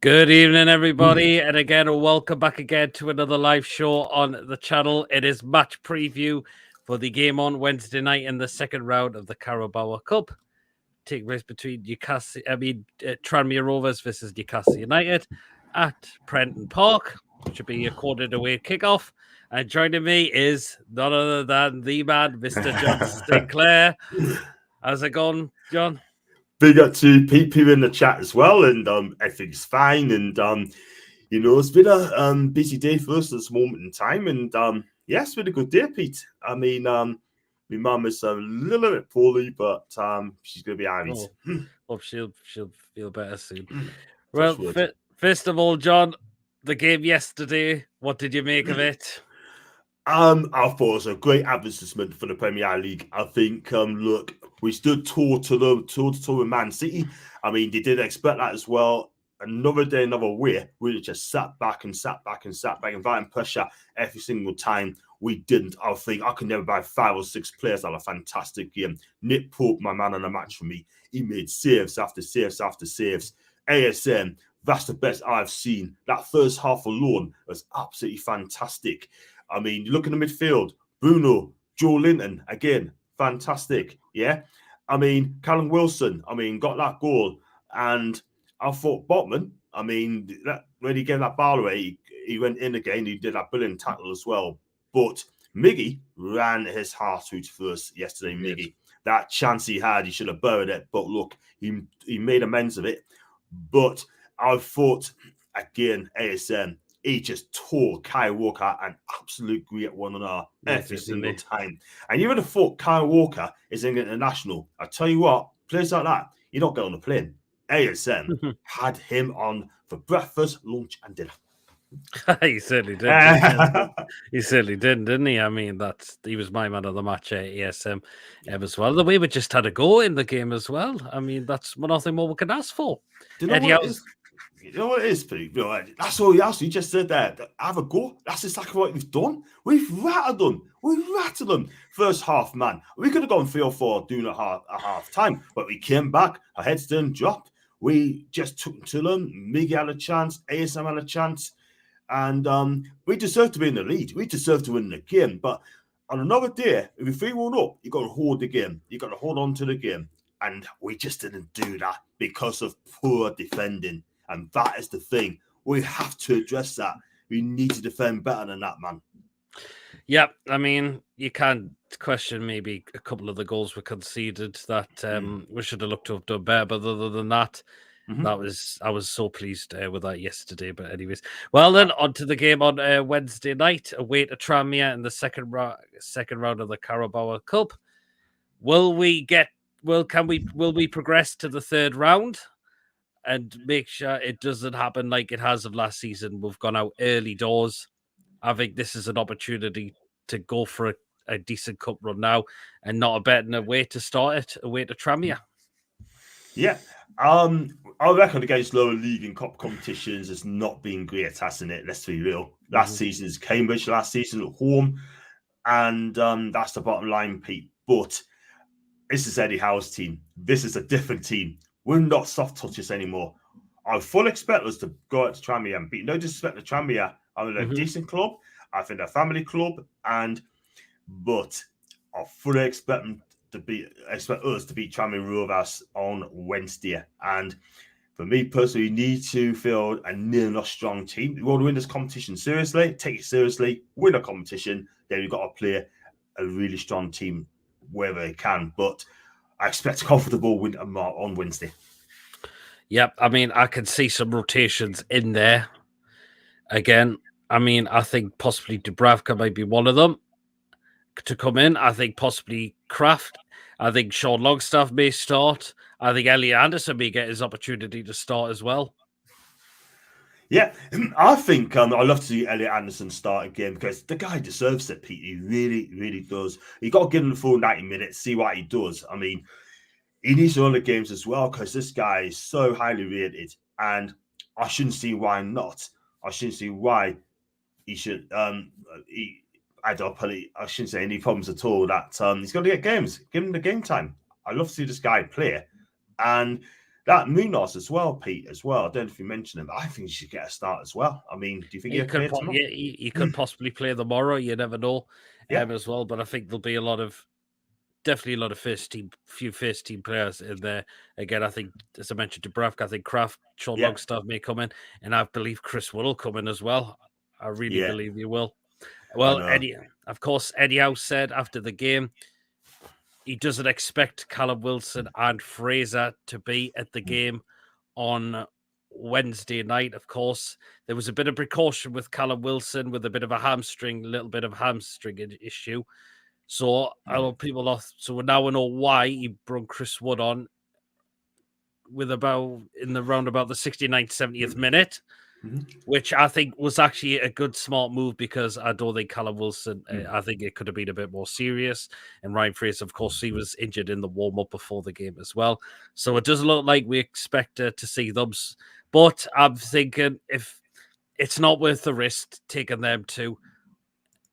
Good evening, everybody, and again, welcome back again to another live show on the channel. It is match preview for the game on Wednesday night in the second round of the Carabao Cup, taking place between Tranmere Rovers versus Newcastle United at Prenton Park, which will be a quartered away kickoff. And joining me is none other than the man, Mr. John Sinclair. How's it going, John? Big up to people in the chat as well, and everything's fine. And it's been a busy day for us at this moment in time, and yeah, it's been a good day, Pete. I mean, my mum is a little bit poorly, but she's gonna be alright. Hope she'll feel better soon. Well, first of all, John, the game yesterday, what did you make of it? I thought it was a great advertisement for the Premier League. I think, look, we stood toe to toe with Man City. I mean, they did expect that as well. Another day, another way. We just sat back, inviting pressure every single time. We didn't. I think I could never buy 5 or 6 players out of a fantastic game. Nick Pope, my man of the match for me. He made saves after saves after saves. ASM, that's the best I've seen. That first half alone was absolutely fantastic. I mean, look at the midfield. Bruno, Joe Linton, again, fantastic. Yeah. I mean, Callum Wilson, got that goal. And I thought Botman, when he gave that ball away, he went in again. He did that brilliant tackle as well. But Miggy ran his heart out first yesterday, Miggy. That chance he had, he should have buried it. But look, he made amends of it. But I thought, again, ASM, he just tore Kyle Walker an absolute great one-on-one every single time. And you would have thought Kyle Walker is in international. I tell you what, players like that, you don't get on the plane. ASM had him on for breakfast, lunch, and dinner. He certainly did. He certainly didn't he? I mean, he was my man of the match at ASM as well. The way we just had a go in the game as well. I mean, that's nothing more we can ask for. Do you know what it is, Pete? That's all he asked. You just said that. Have a go. That's exactly what we've done. We've rattled them. First half, man. We could have gone 3 or 4 doing a half time, but we came back. Our heads didn't drop. We just took to them. Miggy had a chance. ASM had a chance. And we deserve to be in the lead. We deserve to win the game. But on another day, if you 3-1 up, you got to hold the game. You got to hold on to the game. And we just didn't do that because of poor defending. And that is the thing. We have to address that. We need to defend better than that, man. Yeah, I mean, you can't question maybe a couple of the goals were conceded that we should have looked to have done better. But other than that, I was so pleased with that yesterday. But anyways, well then, on to the game on Wednesday night, away to Tranmere in the second round of the Carabao Cup. Will we progress to the third round? And make sure it doesn't happen like it has of last season. We've gone out early doors. I think this is an opportunity to go for a decent cup run now, and not a better way to start it away to Tranmere. Yeah, I reckon against lower league and cup competitions has not been great, hasn't it? Let's be real. Last season is Cambridge. Last season at home, and that's the bottom line, Pete. But this is Eddie Howe's team. This is a different team. We're not soft touches anymore. I fully expect us to go out to Tranmere and beat. No disrespect to Tranmere. I mean, they're a decent club. I think they're a family club. But I fully expect us to beat Tranmere Rovers on Wednesday. And for me personally, we need to field a near-enough strong team. We want to win this competition seriously, take it seriously, win a competition. Then we've got to play a really strong team wherever they can. But I expect a comfortable win on Wednesday. Yep, I mean, I can see some rotations in there. Again, I mean, I think possibly Dubravka might be one of them to come in. I think possibly Kraft. I think Sean Longstaff may start. I think Elliot Anderson may get his opportunity to start as well. Yeah, I think I'd love to see Elliot Anderson start again because the guy deserves it, Pete. He really, really does. You got to give him the full 90 minutes, see what he does. I mean, he needs to run the games as well because this guy is so highly rated, and I shouldn't see why not. I shouldn't see why he should. I shouldn't say any problems at all. That he's got to get games. Give him the game time. I love to see this guy play, and That Munoz as well, Pete, as well. I don't know if you mentioned him, but I think he should get a start as well. I mean, do you think He he'll could, play tomorrow? he could possibly play tomorrow. You never know, Yeah. as well. But I think there'll be definitely a lot of few first team players in there. Again, I think, as I mentioned to Bravk, I think Kraft, Sean Yeah. Longstaff may come in, and I believe Chris Wood will come in as well. I really Yeah. believe he will. I Well, know. Eddie, of course, Eddie Howe said after the game he doesn't expect Callum Wilson and Fraser to be at the game on Wednesday night. Of course, there was a bit of precaution with Callum Wilson with a bit of a little bit of hamstring issue. So a lot of people lost. So now we know why he brought Chris Wood on with round about the 69th, 70th minute, which I think was actually a good, smart move because I don't think Callum Wilson, I think it could have been a bit more serious. And Ryan Fraser, of course, he was injured in the warm-up before the game as well. So it doesn't look like we expect to see them. But I'm thinking if it's not worth the risk taking them to,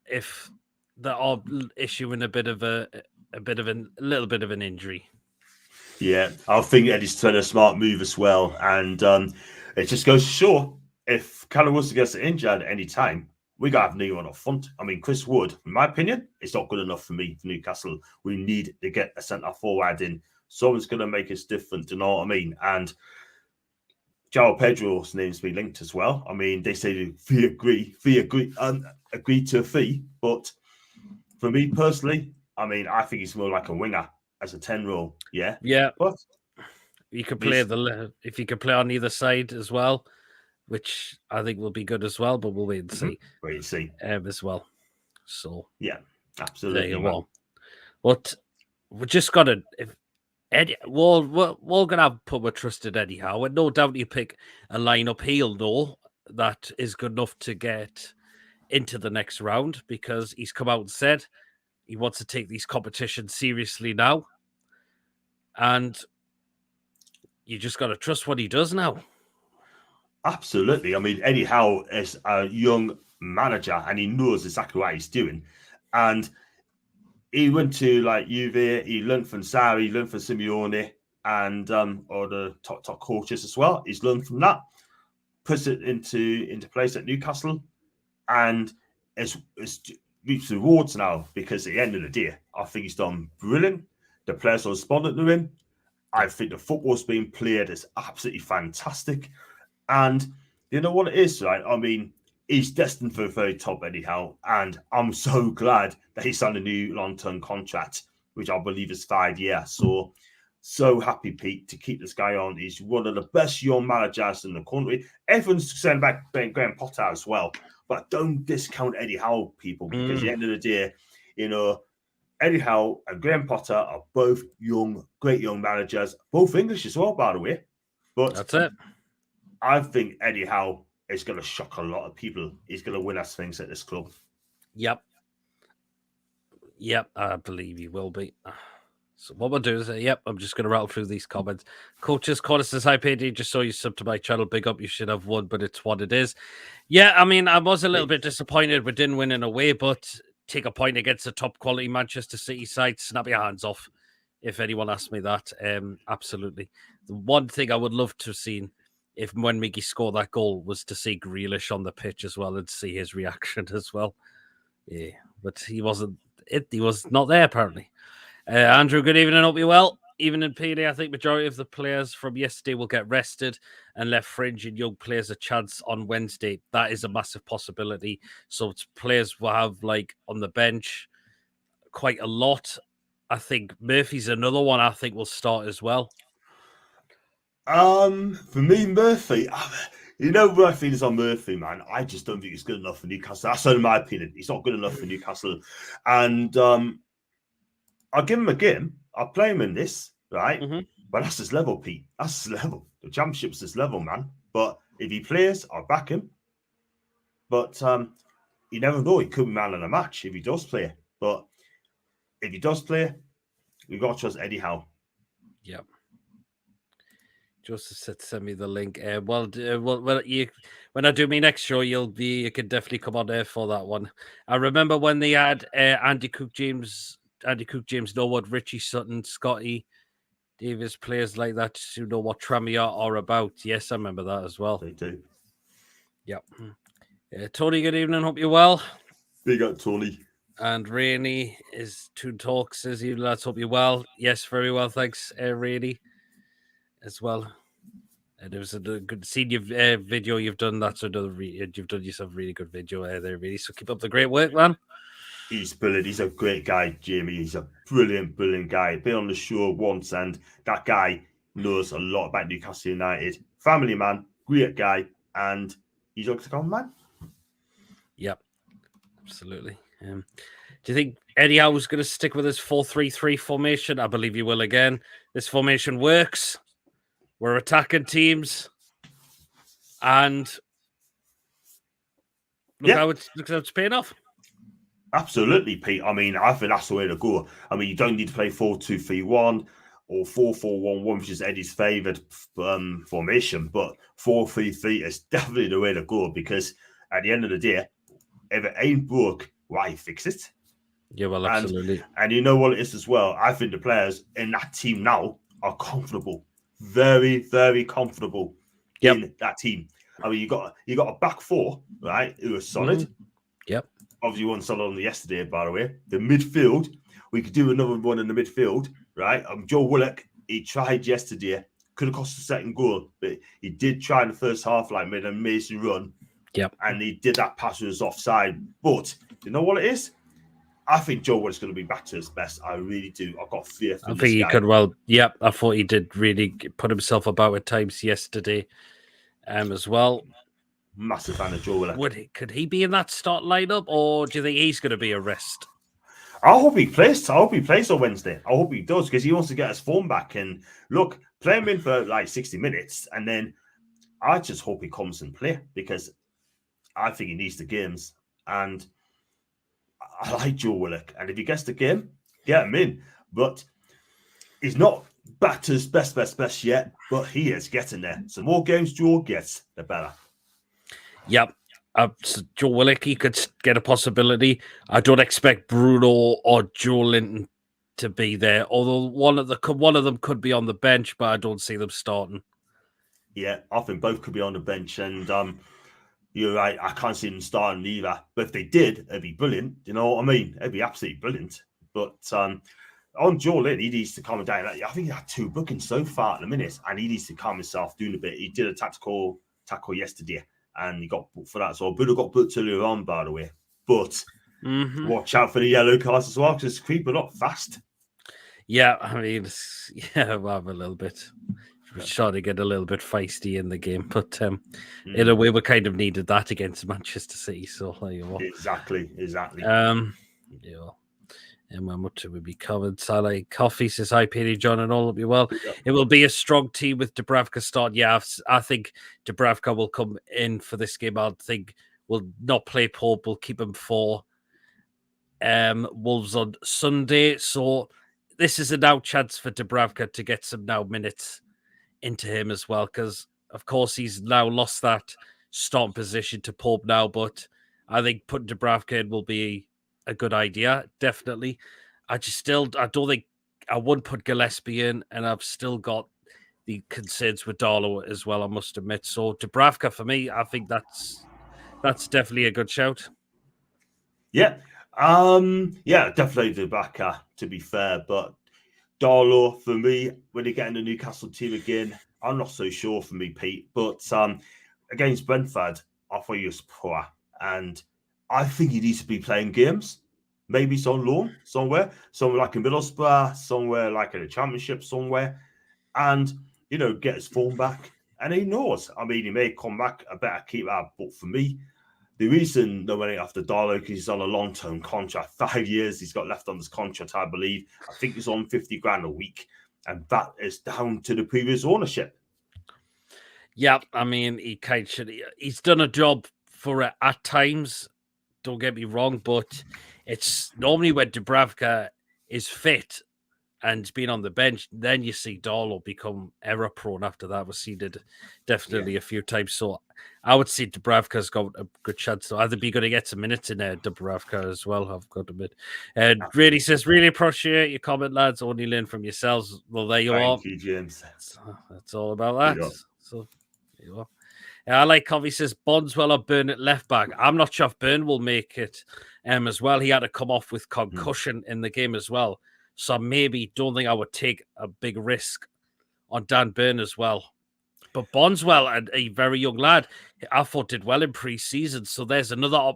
if they are issuing a little bit of an injury. Yeah, I think Eddie's done a smart move as well. And it just goes to show if Callum Wilson gets injured at any time, we got to have no one up front. I mean, Chris Wood, in my opinion, it's not good enough for me, for Newcastle. We need to get a centre forward in. Someone's going to make us different, you know what I mean? And João Pedro's name's been linked as well. I mean, they say fee agree to a fee. But for me personally, I mean, I think he's more like a winger as a 10 role. Yeah. Yeah. But you could play if you could play on either side as well, which I think will be good as well, but we'll wait and see. Wait and see. As well. So yeah, absolutely. There you go. But we just got to Eddie. We're gonna put our trust in Eddie Howe, and no doubt you pick a lineup he'll know that is good enough to get into the next round because he's come out and said he wants to take these competitions seriously now, and you just got to trust what he does now. Absolutely. I mean, Eddie Howe is a young manager and he knows exactly what he's doing. And he went to like Juve, he learned from Sarri, he learned from Simeone and or the top coaches as well. He's learned from that, puts it into place at Newcastle, and it's reaped rewards now because at the end of the day, I think he's done brilliant. The players are responding to him. I think the football's being played is absolutely fantastic. And you know what it is, right? I mean, he's destined for the very top anyhow. And I'm so glad that he signed a new long-term contract, which I believe is 5 years. So happy, Pete, to keep this guy on. He's one of the best young managers in the country. Everyone's saying about Graham Potter as well. But don't discount Eddie Howe, people, because at the end of the day, you know, Eddie Howe and Graham Potter are both great young managers, both English as well, by the way. But that's it. I think Eddie Howe is going to shock a lot of people. He's going to win us things at this club. Yep, I believe he will be. So what we'll do is, I'm just going to rattle through these comments. Coaches, Corner says, hi, PD, just saw you sub to my channel. Big up, you should have won, but it's what it is. Yeah, I mean, I was a little bit disappointed we didn't win in a way, but take a point against a top-quality Manchester City side, snap your hands off, if anyone asked me that. Absolutely. The one thing I would love to have seen when Miggy scored that goal was to see Grealish on the pitch as well and see his reaction as well. Yeah, but he wasn't. He was not there, apparently. Andrew, good evening. Hope you're well. Even in PD, I think majority of the players from yesterday will get rested and left fringe and young players a chance on Wednesday. That is a massive possibility. So players will have, like, on the bench quite a lot. I think Murphy's another one I think will start as well. For me, Murphy, you know my feelings on Murphy, man. I just don't think he's good enough for Newcastle. That's only my opinion. He's not good enough for Newcastle. And I'll give him a game. I'll play him in this, right? Mm-hmm. But that's his level, Pete. That's his level. The championship's his level, man. But if he plays, I'll back him. But you never know. He could be man of the match if he does play. But if he does play, we've got to trust Eddie Howe. Yep. Joseph said, "Send me the link." When I do my next show, you can definitely come on there for that one. I remember when they had Andy Cook, James Norwood, Richie Sutton, Scotty, Davis players like that who know what Tranmere are about. Yes, I remember that as well. They do. Yep. Tony, good evening. Hope you're well. Big up, Tony. And Rainey is Toon Talk says, "You lads, hope you're well." Yes, very well, thanks, Rainey, as well. And it was a good senior video you've done. That's another you've done yourself a really good video there, really. So keep up the great work, man. He's brilliant. He's a great guy, Jamie. He's a brilliant, brilliant guy. Been on the show once, and that guy knows a lot about Newcastle United. Family man, great guy, and he's a come man. Yep, absolutely. Do you think Eddie Howe's going to stick with his 4-3-3 formation? I believe he will again. This formation works. We're attacking teams, and look how it's paying off. Absolutely, Pete. I mean, I think that's the way to go. I mean, you don't need to play 4-2-3-1 or 4-4-1-1, which is Eddie's favoured formation, but 4-3-3 is definitely the way to go because at the end of the day, if it ain't broke, why fix it? Yeah, well, absolutely. And you know what it is as well? I think the players in that team now are comfortable. Very, very comfortable in that team. I mean, you got a back four, right, who are solid. Mm-hmm. Yep. Obviously, one solid on the yesterday, by the way. The midfield, we could do another one in the midfield, right? Joe Willock, he tried yesterday. Could have cost the second goal, but he did try in the first half, like made an amazing run. Yep. And he did that pass was offside. But you know what it is? I think Joe Willock's going to be back to his best. I really do. I've got faith in I think he could well. Yep, I thought he did really put himself about at times yesterday as well. Massive fan of Joe Willock. Could he be in that start lineup, or do you think he's going to be a rest? I hope he plays. I hope he plays on Wednesday. I hope he does because he wants to get his form back. And look, play him in for like 60 minutes, and then I just hope he comes and play because I think he needs the games. And I like Joe Willock, and if he gets the game, get him in. But he's not back to his best yet, but he is getting there. So the more games Joe gets, the better. Yep. So Joe Willock, he could get a possibility. I don't expect Bruno or Joe Linton to be there, although one of them could be on the bench, but I don't see them starting. Yeah, I think both could be on the bench, and you're right. I can't see them starting either. But if they did, it'd be brilliant. You know what I mean? It'd be absolutely brilliant. But on Joe Linton, he needs to calm down. I think he had 2 bookings so far at the minute, and he needs to calm himself down a bit. He did a tactical tackle yesterday, and he got booked for that. So Buddha got booked earlier on, by the way. But watch out for the yellow cards as well, because it's creeping up fast. Yeah, I mean, well, a little bit. We're trying to get a little bit feisty in the game, but in a way, we kind of needed that against Manchester City. So there you go. Exactly. Yeah. And when much will be covered? Salah Coffee says, "Hi, Peter, John, and all will be well." Yeah. It will be a strong team with Dubravka start. Yeah, I think Dubravka will come in for this game. I think we'll not play Pope. We'll keep him for Wolves on Sunday. So this is a now chance for Dubravka to get some now minutes into him as well, because of course he's now lost that starting position to Pope now. But I think putting Dubravka in will be a good idea, definitely. I don't think I wouldn't put Gillespie in, and I've still got the concerns with Darlow as well, I must admit. So Dubravka for me, I think that's definitely a good shout. Yeah. Definitely Dubravka, to be fair, but Darlow for me, when they get in the Newcastle team again, I'm not so sure for me, Pete. But against Brentford, I thought he was poor, and I think he needs to be playing games. Maybe it's on loan somewhere like in Middlesbrough, somewhere like in the Championship, somewhere, and get his form back. And he knows. I mean, he may come back a better keeper, but for me, the reason they're running after Darlow is he's on a long-term contract, 5 years he's got left on this contract, I believe. I think he's on 50 grand a week, and that is down to the previous ownership. Yeah, I mean, he's done a job for it at times. Don't get me wrong, but it's normally when Dubravka is fit, and being on the bench, then you see Darlow become error prone after that. Was seeded definitely a few times. So I would say Dubravka's got a good chance. So either be going to get some minutes in there, Dubravka as well. I've got to admit. And really says, really appreciate your comment, lads. Only learn from yourselves. Well, there you are. Thank you, James. That's all about that. So there you are. I like Covey says Bondswell or Byrne at left back. I'm not sure if Byrne will make it as well. He had to come off with concussion in the game as well. So maybe don't think I would take a big risk on Dan Byrne as well. But Bondswell, a very young lad, I thought did well in pre-season. So there's another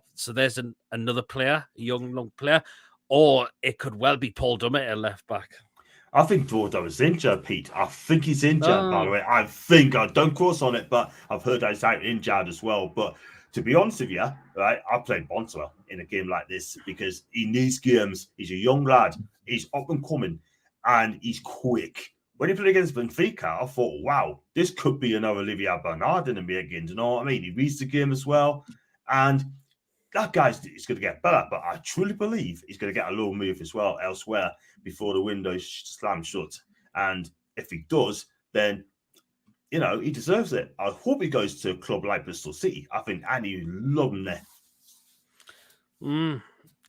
another player, a young player, or it could well be Paul Dummett at left back. I think Dordo is injured, Pete. I think he's injured, by the way. I don't course on it, but I've heard that he's out injured as well. But to be honest with you, right, I played Bondswell in a game like this because he needs games. He's a young lad. He's up and coming, and he's quick. When he played against Benfica, I thought, wow, this could be another Olivier Bernard in the making. Do you know what I mean? He reads the game as well, and that guy's going to get better, but I truly believe he's going to get a little move as well elsewhere before the window slams shut. And if he does, then, he deserves it. I hope he goes to a club like Bristol City. I think Annie would love him there.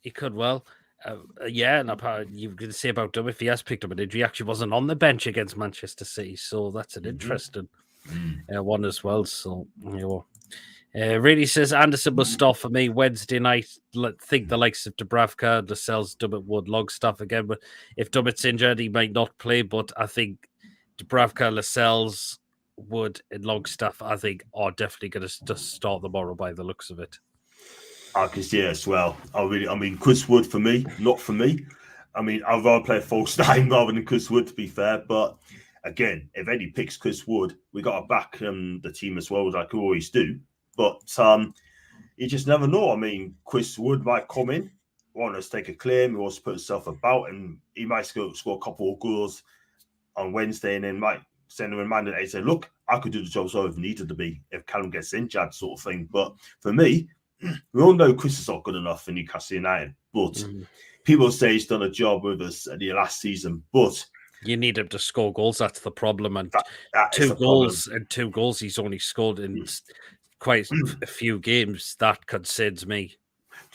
He could well. And you were going to say about Dum, if he has picked up an injury, he actually wasn't on the bench against Manchester City. So that's an interesting one as well. So, really says Anderson must start for me Wednesday night. Think the likes of Dubravka, Lascelles, Dummett, Wood, Longstaff again. But if Dummett's injured, he might not play. But I think Dubravka, Lascelles, Wood, and Longstaff, I think, are definitely going to just start tomorrow by the looks of it. I can see it as well. Chris Wood for me, not for me. I'd rather play a false nine rather than Chris Wood, to be fair. But again, if Eddie picks Chris Wood, we got to back the team as well, like we always do. But you just never know. Chris Wood might come in, want us to take a claim, he wants to put himself about, and he might score a couple of goals on Wednesday, and then might send a reminder and say, look, I could do the job so if needed to be, if Callum gets injured, sort of thing. But for me, we all know Chris is not good enough for Newcastle United. But people say he's done a job with us at the last season, but you need him to score goals. That's the problem. And that two goals he's only scored in quite a few games. That concerns me.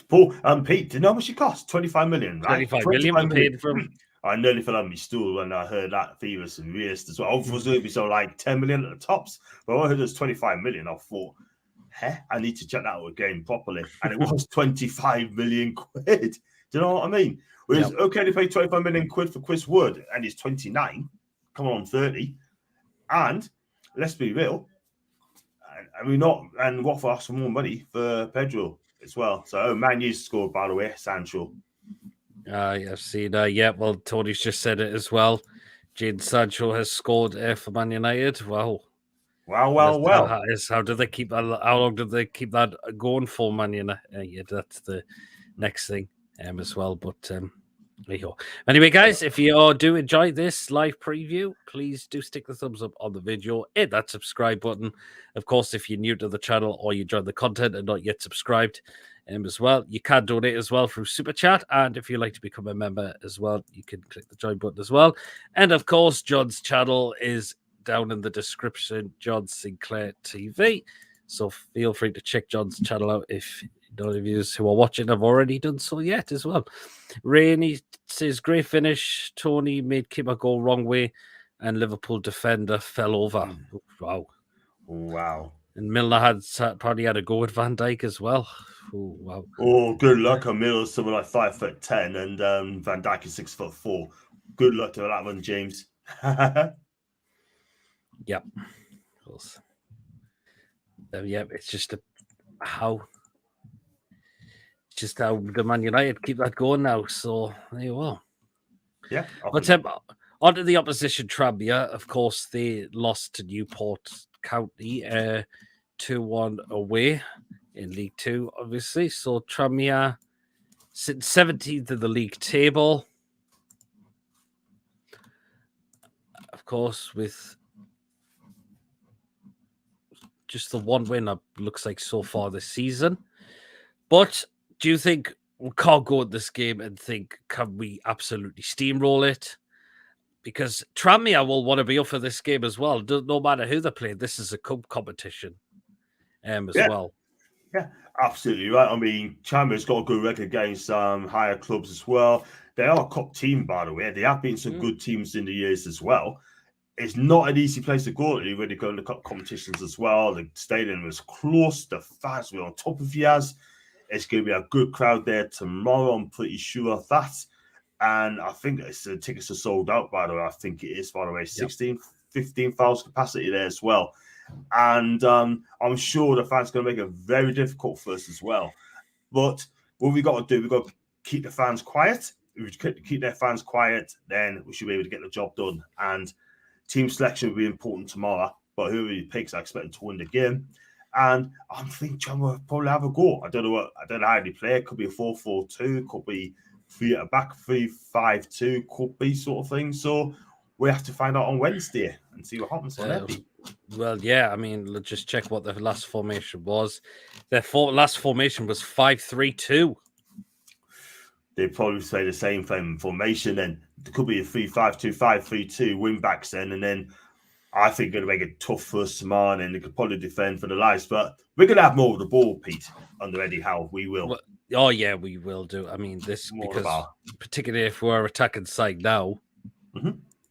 Paul Pete, do you know how much it cost? 25 million, right? 25 million paid for him. I nearly fell on my stool when I heard that Phoebus and Reist as well. I was going to be so like 10 million at the tops, but when I heard it was 25 million, I thought, I need to check that out again properly. And it was 25 million quid. Do you know what I mean? Whereas, okay, they paid 25 million quid for Chris Wood, and he's 29, come on, 30. And let's be real, and Watford asked for more money for Pedro as well. So, Man U scored, by the way, Sancho. I've seen that. Yeah, well, Tony's just said it as well. Jadon Sancho has scored for Man United. Wow. Well. How do they keep that? How long do they keep that going for, Man United? That's the next thing as well. But there you go. Anyway, guys, if you do enjoy this live preview, please do stick the thumbs up on the video. Hit that subscribe button. Of course, if you're new to the channel or you enjoy the content and not yet subscribed as well, you can donate as well through Super Chat. And if you'd like to become a member as well, you can click the join button as well. And of course, John's channel is down in the description, John Sinclair TV. So feel free to check John's channel out if those of you who are watching have already done so yet as well. Rainey says, great finish. Tony made keeper go wrong way and Liverpool defender fell over. Wow. And Milner probably had a go with Van Dijk as well. Oh, wow. Oh, good luck on Milner's something like 5'10", and Van Dijk is 6'4". Good luck to that one, James. Yep. Of course. It's just how the Man United keep that going now. So there you are. Yeah. But onto the opposition, Tranmere. Of course, they lost to Newport County 2-1 away in League Two, obviously. So Tranmere sitting 17th in the league table. Of course, with just the one win, it looks like so far this season. But do you think we can't go at this game and think, can we absolutely steamroll it? because Tranmere will want to be up for this game as well. No matter who they play, this is a cup competition as well. Yeah, absolutely right. I mean, Tranmere's got a good record against higher clubs as well. They are a cup team, by the way. They have been some good teams in the years as well. It's not an easy place to go when you go in the cup competitions as well. The stadium was close. The fans were on top of you. It's going to be a good crowd there tomorrow. I'm pretty sure of that. And I think the tickets are sold out, by the way. I think it is, by the way, 15,000 capacity there as well. And I'm sure the fans are going to make it very difficult for us as well. But what we got to do, we've got to keep the fans quiet. If we keep their fans quiet, then we should be able to get the job done. And team selection will be important tomorrow. But whoever he picks, I expect to win the game. And I'm thinking John will probably have a go. I don't know how they play. It could be a 4-4-2, could be 3 at the back, 3-5-2, could be sort of thing. So we have to find out on Wednesday and see what happens on that. Well, yeah, I mean, let's just check what the last formation was. Their last formation was 5-3-2. They probably say the same formation. Then it could be a 3-5-2, 5-3-2 wing backs then, and then I think going to make it tough for us tomorrow, and they could probably defend for the lives. But we're going to have more of the ball, Pete, under Eddie Howe. We will. Well, oh yeah, we will do. I mean, this more because particularly if we're attacking side now,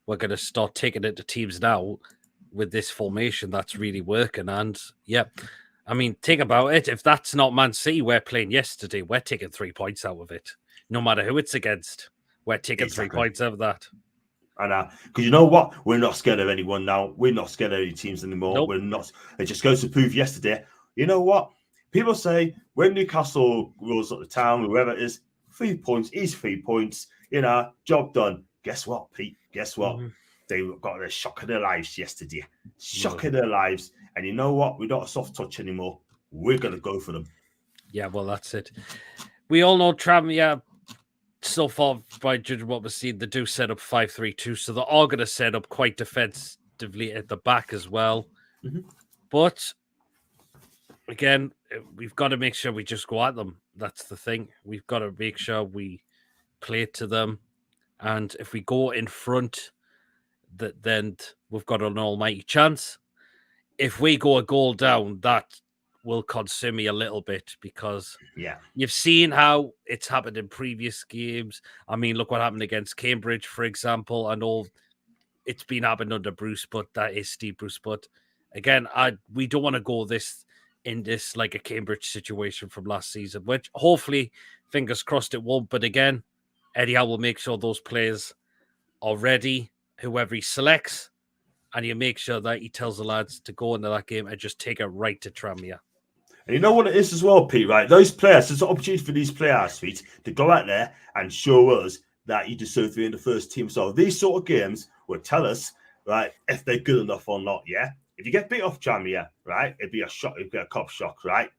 we're going to start taking it to teams now with this formation that's really working. And yeah, I mean, think about it. If that's not Man City we're playing yesterday, we're taking 3 points out of it. No matter who it's against, we're taking 3 points out of that. And because you know what? We're not scared of anyone now. We're not scared of any teams anymore. Nope. We're not. It just goes to prove yesterday. You know what? People say when Newcastle rolls up the town, whoever it is, 3 points is 3 points. You know, job done. Guess what, Pete? Guess what? They got a shock of their lives yesterday. Shock of their lives. And you know what? We're not a soft touch anymore. We're going to go for them. Yeah, well, that's it. We all know Tranmere, so far, by judging what we've seen, they do set up 5-3-2. So they are going to set up quite defensively at the back as well. But again, we've got to make sure we just go at them. That's the thing. We've got to make sure we play to them. And if we go in front, then we've got an almighty chance. If we go a goal down, that will concern me a little bit because you've seen how it's happened in previous games. I mean, look what happened against Cambridge, for example. I know it's been happened under Bruce, but that is Steve Bruce. But again, we don't want to go in this like a Cambridge situation from last season, which hopefully, fingers crossed, it won't. But again, Eddie Howe will make sure those players are ready, whoever he selects, and he'll make sure that he tells the lads to go into that game and just take it right to Tranmere. And you know what it is as well, Pete, right? Those players, there's an opportunity for these players, Pete, to go out there and show us that you deserve to be in the first team. So these sort of games will tell us, right, if they're good enough or not, yeah? If you get beat off Tranmere, right, it'd be a shock, it'd be a cop shock, right?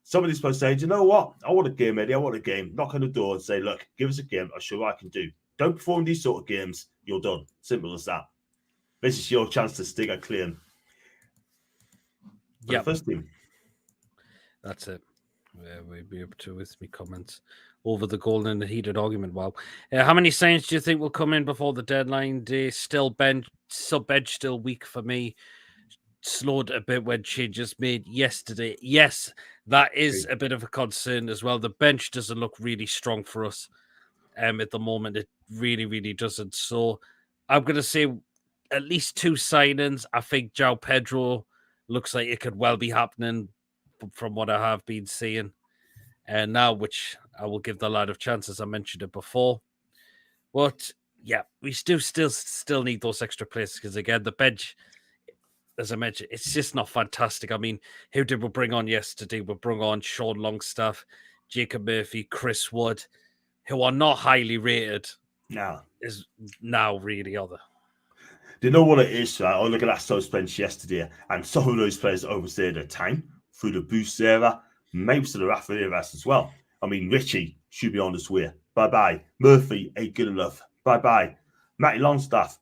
Somebody's supposed to say, do you know what? I want a game, Eddie, I want a game. Knock on the door and say, look, give us a game. I'll show you what I can do. Don't perform these sort of games, you're done. Simple as that. This is your chance to stick a claim. Yeah. First team. That's it. Yeah, we'll be able to with me comments over the goal in the heated argument. Wow. How many signs do you think will come in before the deadline day? Still bench, still weak for me. Slowed a bit when changes made yesterday. Yes, that is a bit of a concern as well. The bench doesn't look really strong for us at the moment. It really, really doesn't. So I'm going to say at least 2 signings. I think João Pedro looks like it could well be happening from what I have been seeing. And now, which I will give the lad a chance, as I mentioned it before. But yeah, we still need those extra players because again, the bench, as I mentioned, it's just not fantastic. I mean, who did we bring on yesterday? We brought on Sean Longstaff, Jacob Murphy, Chris Wood, who are not highly rated. No. Is now really other. Do you know what it is, right? I look at that South bench yesterday, and some of those players overstayed their time through the boost era, maybe to the Rafa Rivas as well. I mean, Richie should be on his way. Bye-bye. Murphy ain't good enough. Bye-bye. Matty Longstaff,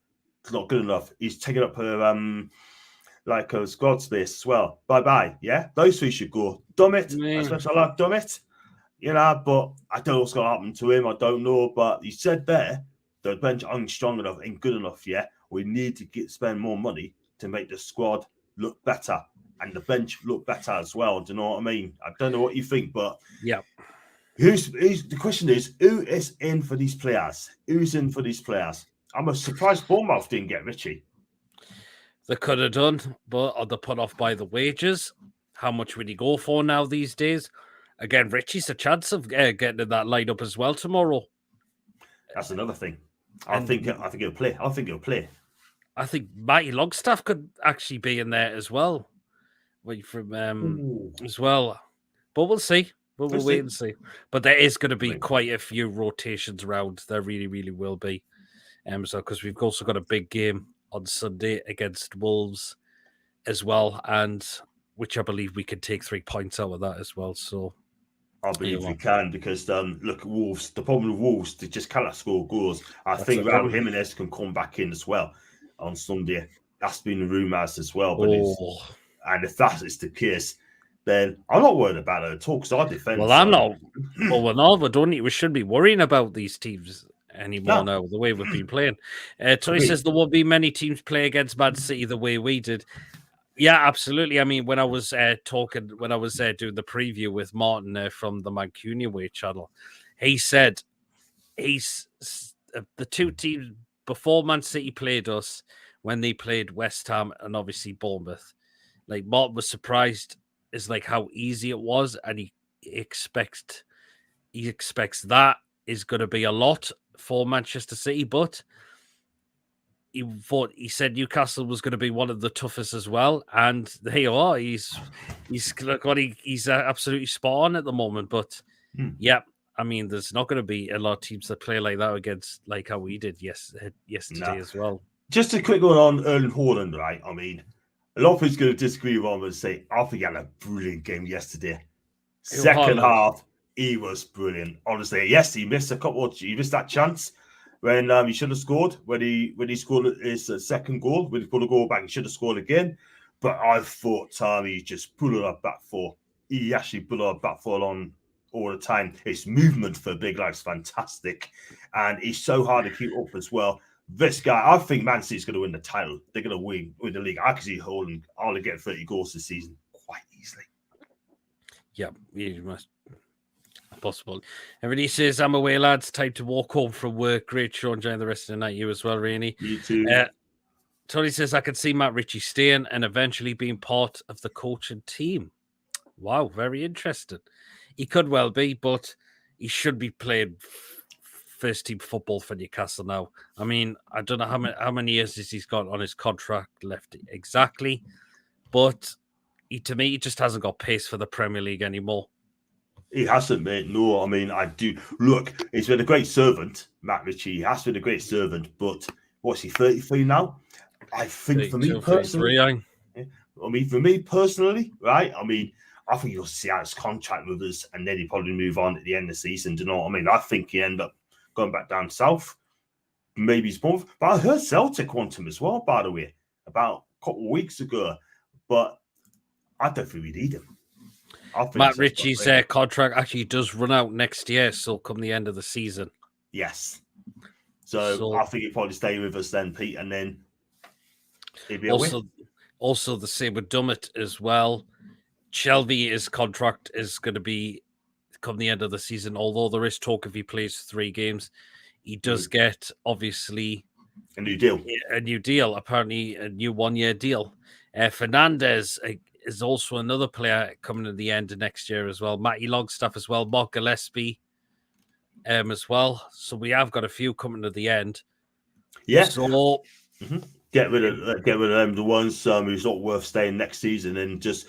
not good enough. He's taking up her like a squad space as well. Bye-bye. Yeah? Those 3 should go. Dummett, especially I like Dummett. You know, but I don't know what's going to happen to him. I don't know. But he said there, the bench aren't strong enough, ain't good enough yet. We need to spend more money to make the squad look better and the bench look better as well. Do you know what I mean? I don't know what you think, but yeah. Who's the question is, who is in for these players? Who's in for these players? I'm surprised Bournemouth didn't get Richie. They could have done, but are they put off by the wages? How much would he go for now these days? Again, Richie's a chance of getting in that lineup as well tomorrow. That's another thing. I think he'll play. I think he'll play. I think Matty Longstaff could actually be in there as well. Wait from as well. But we'll see. We'll wait and see. But there is going to be quite a few rotations around. There really, really will be. So because we've also got a big game on Sunday against Wolves as well, and which I believe we can take 3 points out of that as well. So I believe we can because look, Wolves. The problem with Wolves, they just cannot score goals. I think Raul Jimenez can come back in as well on Sunday. That's been rumours as well. But and if that is the case, then I'm not worried about it at all because our defense. Well, I'm not. Well, we're not. We shouldn't be worrying about these teams anymore now, the way we've been playing. Tony says there won't be many teams play against Man City the way we did. Yeah, absolutely. I mean, when I was doing the preview with Martin from the Mancunian Way channel, he said the two teams before Man City played us, when they played West Ham and obviously Bournemouth, like Martin was surprised is like how easy it was, and he expects that is going to be a lot for Manchester City, but he said Newcastle was going to be one of the toughest as well, and there you are. He's absolutely spot on at the moment. But yeah, I mean, there's not going to be a lot of teams that play like that against like how we did yesterday as well. Just a quick one on Erling Haaland, right? I mean, a lot of people going to disagree with him and say I think he had a brilliant game yesterday. Second half, he was brilliant. Honestly, yes, he missed he missed that chance when he should have scored when he scored his second goal. When he put a goal back, he should have scored again. But I thought he just put it up back four. He actually put it up back four on all the time. His movement for a big lad is fantastic, and he's so hard to keep up as well. This guy, I think Man City's going to win the title. They're going to win the league. I can see Haaland only get 30 goals this season quite easily. Yeah, you must. Possible. Everybody says, I'm away, lads. Time to walk home from work. Great show. Enjoying the rest of the night. You as well, Rainey. You too. Tony says, I can see Matt Ritchie staying and eventually being part of the coaching team. Wow, very interesting. He could well be, but he should be playing first team football for Newcastle now. I mean, I don't know how many years he's got on his contract left exactly, but to me, he just hasn't got pace for the Premier League anymore. He hasn't, mate. No, I mean, I do. Look, he's been a great servant, Matt Ritchie. He has been a great servant, but what's he, 33 now? I think for me personally, right? I mean, I think he'll see out his contract with us and then he'll probably move on at the end of the season. Do you know what I mean? I think he end up going back down south. Maybe he's born. But I heard Celtic want him as well, by the way, about a couple of weeks ago. But I don't think we need him. Matt Ritchie's contract actually does run out next year, so come the end of the season. Yes. So I think he'll probably stay with us then, Pete, and then he'll be away. Also, the same with Dummett as well. Shelby, his contract is going to be come the end of the season, although there is talk if he plays 3 games. He does get, obviously, a new deal. Apparently, a new 1-year deal. Fernandez is also another player coming at the end of next year as well. Matty Longstaff as well. Mark Gillespie as well. So we have got a few coming to the end. Yeah. So get rid of them, the ones who's not worth staying next season, and just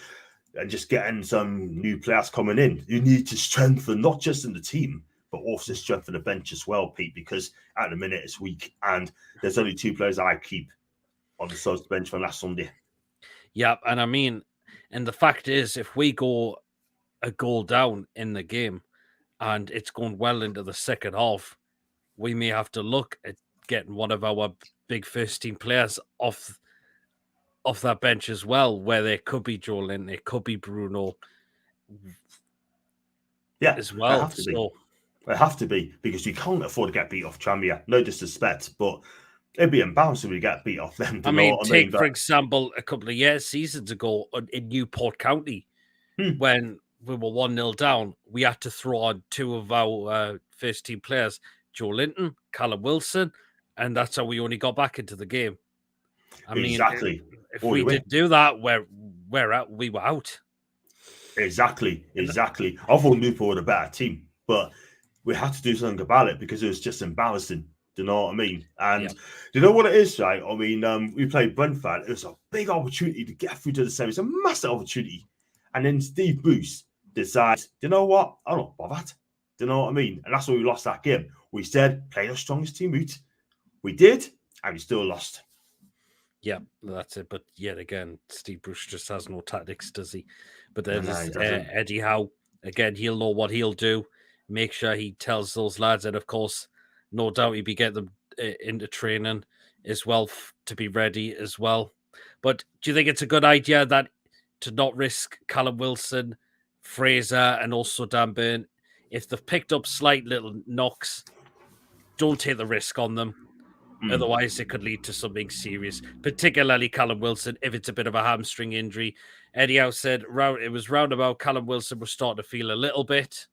getting some new players coming in. You need to strengthen not just in the team, but also strengthen the bench as well, Pete, because at the minute it's weak and there's only 2 players I keep on the subs bench from last Sunday. Yeah, and I mean, and the fact is, if we go a goal down in the game and it's going well into the second half, we may have to look at getting one of our big first team players off that bench as well, where there could be Joelin, it could be Bruno. Yeah, as well. So It have to be, because you can't afford to get beat off Tranmere. No disrespect, but it'd be embarrassing if we get beat off them. Do you know what I mean? Take, for example, a couple of seasons ago in Newport County, when we were 1-0 down, we had to throw on two of our first team players, Joe Linton, Callum Wilson, and that's how we only got back into the game. I mean, exactly. if we didn't do that, we were out. Exactly. I thought Newport were a better team, but we had to do something about it because it was just embarrassing. Do you know what I mean? And do you know what it is, right? I mean, we played Brentford. It was a big opportunity to get through to the semi. It's a massive opportunity. And then Steve Bruce decides, you know what? I'm not bothered. Do you know what I mean? And that's why we lost that game. We said, play the strongest team out. We did, and we still lost. Yeah, that's it. But yet again, Steve Bruce just has no tactics, does he? But there's Eddie Howe. Again, he'll know what he'll do. Make sure he tells those lads, and of course, no doubt he'll be getting them into training as well to be ready as well. But do you think it's a good idea that to not risk Callum Wilson, Fraser, and also Dan Burn, if they've picked up slight little knocks, don't take the risk on them. Otherwise, it could lead to something serious, particularly Callum Wilson, if it's a bit of a hamstring injury. Eddie Howe said it was roundabout. Callum Wilson was starting to feel a little bit.